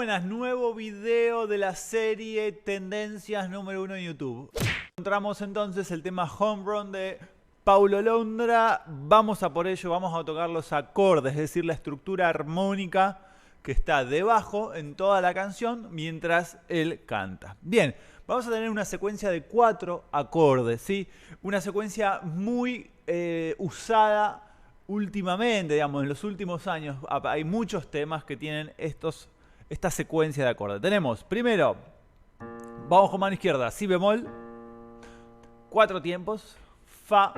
buenas, nuevo video de la serie Tendencias número 1 en YouTube. Encontramos entonces el tema Home Run de Paulo Londra. Vamos a por ello, vamos a tocar los acordes, es decir, la estructura armónica que está debajo en toda la canción mientras él canta. Bien, vamos a tener una secuencia de 4 acordes, ¿sí? Una secuencia muy usada últimamente, digamos, en los últimos años. Hay muchos temas que tienen esta secuencia de acordes. Tenemos, primero, vamos con mano izquierda, si bemol, 4 tiempos, fa,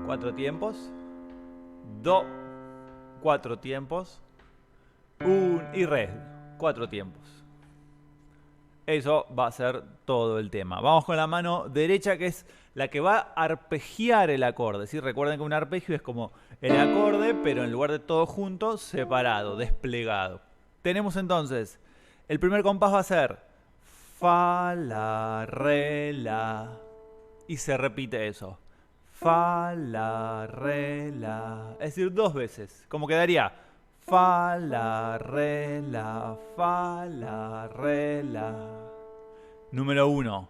4 tiempos, do, 4 tiempos, y re, 4 tiempos. Eso va a ser todo el tema. Vamos con la mano derecha, que es la que va a arpegiar el acorde, ¿sí? Recuerden que un arpegio es como el acorde, pero en lugar de todo junto, separado, desplegado. Tenemos entonces, el primer compás va a ser fa, la, re, la. Y se repite eso. Fa, la, re, la. Es decir, 2 veces. Como quedaría fa, la, re, la, fa, la, re, la. Número 1.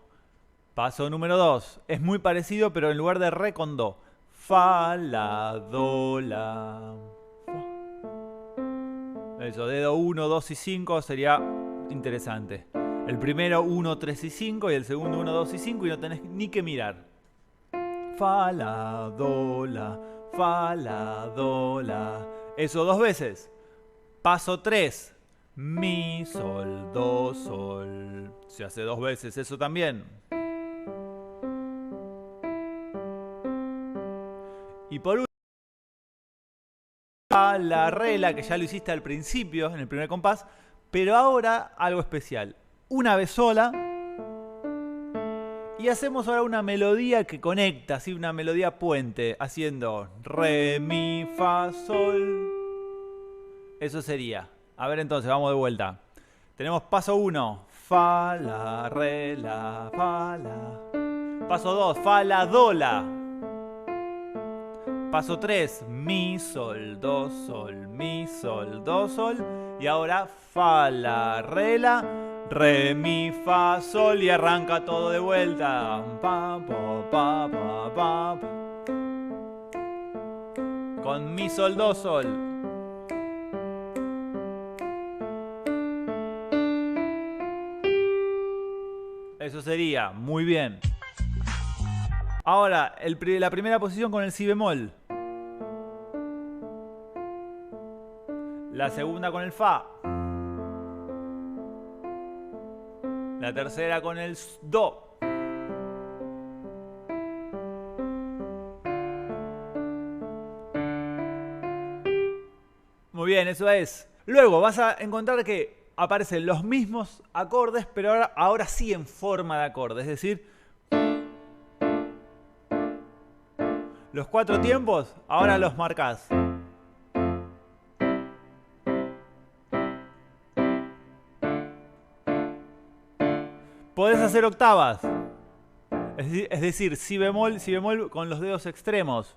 Paso número 2. Es muy parecido, pero en lugar de re con do. Fa, la, do, la. Eso, dedo 1, 2 y 5 sería interesante. El primero 1, 3 y 5 y el segundo 1, 2 y 5 y no tenés ni que mirar. Fa, la, do, la, fa, la, do, la. Eso 2 veces. Paso 3. Mi, sol, do, sol. Se hace 2 veces eso también. Y por último, la, re, la, que ya lo hiciste al principio, en el primer compás. Pero ahora algo especial. Una vez sola. Y hacemos ahora una melodía que conecta, ¿sí? Una melodía puente, haciendo re, mi, fa, sol. Eso sería. A ver entonces, vamos de vuelta. Tenemos paso 1, fa, la, re, la, fa, la. Paso 2, fa, la, do, la. Paso 3, mi, sol, do, sol, mi, sol, do, sol. Y ahora fa, la, re, mi, fa, sol. Y arranca todo de vuelta. Pa, pa, pa, pa, pa, pa. Con mi, sol, do, sol. Eso sería, muy bien. Ahora, la primera posición con el si bemol. La segunda con el fa. La tercera con el do. Muy bien, eso es. Luego vas a encontrar que aparecen los mismos acordes, pero ahora sí en forma de acorde. Es decir, los 4 tiempos, ahora los marcás. Podés hacer octavas. Es decir, si bemol con los dedos extremos.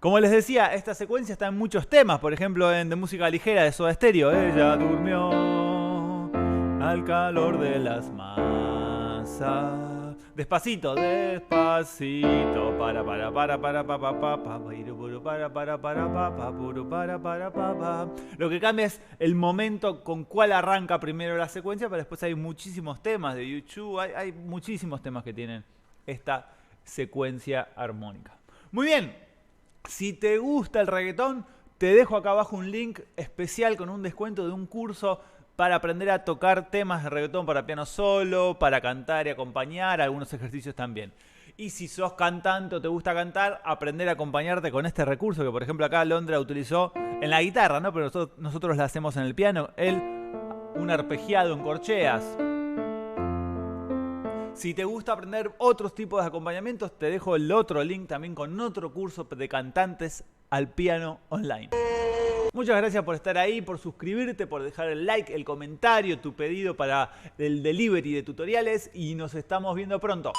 Como les decía, esta secuencia está en muchos temas, por ejemplo en de música ligera de Soda Stereo. Ella durmió al calor de las masas. Despacito, despacito, para, Lo que cambia es el momento con cuál arranca primero la secuencia, pero después hay muchísimos temas de YouTube, hay muchísimos temas que tienen esta secuencia armónica. Muy bien. Si te gusta el reggaetón, te dejo acá abajo un link especial con un descuento de un curso para aprender a tocar temas de reggaetón para piano solo, para cantar y acompañar, algunos ejercicios también. Y si sos cantante o te gusta cantar, aprender a acompañarte con este recurso que por ejemplo acá Londra utilizó en la guitarra, ¿no? Pero nosotros la hacemos en el piano, él un arpegiado en corcheas. Si te gusta aprender otros tipos de acompañamientos, te dejo el otro link también con otro curso de cantantes al piano online. Muchas gracias por estar ahí, por suscribirte, por dejar el like, el comentario, tu pedido para el delivery de tutoriales y nos estamos viendo pronto.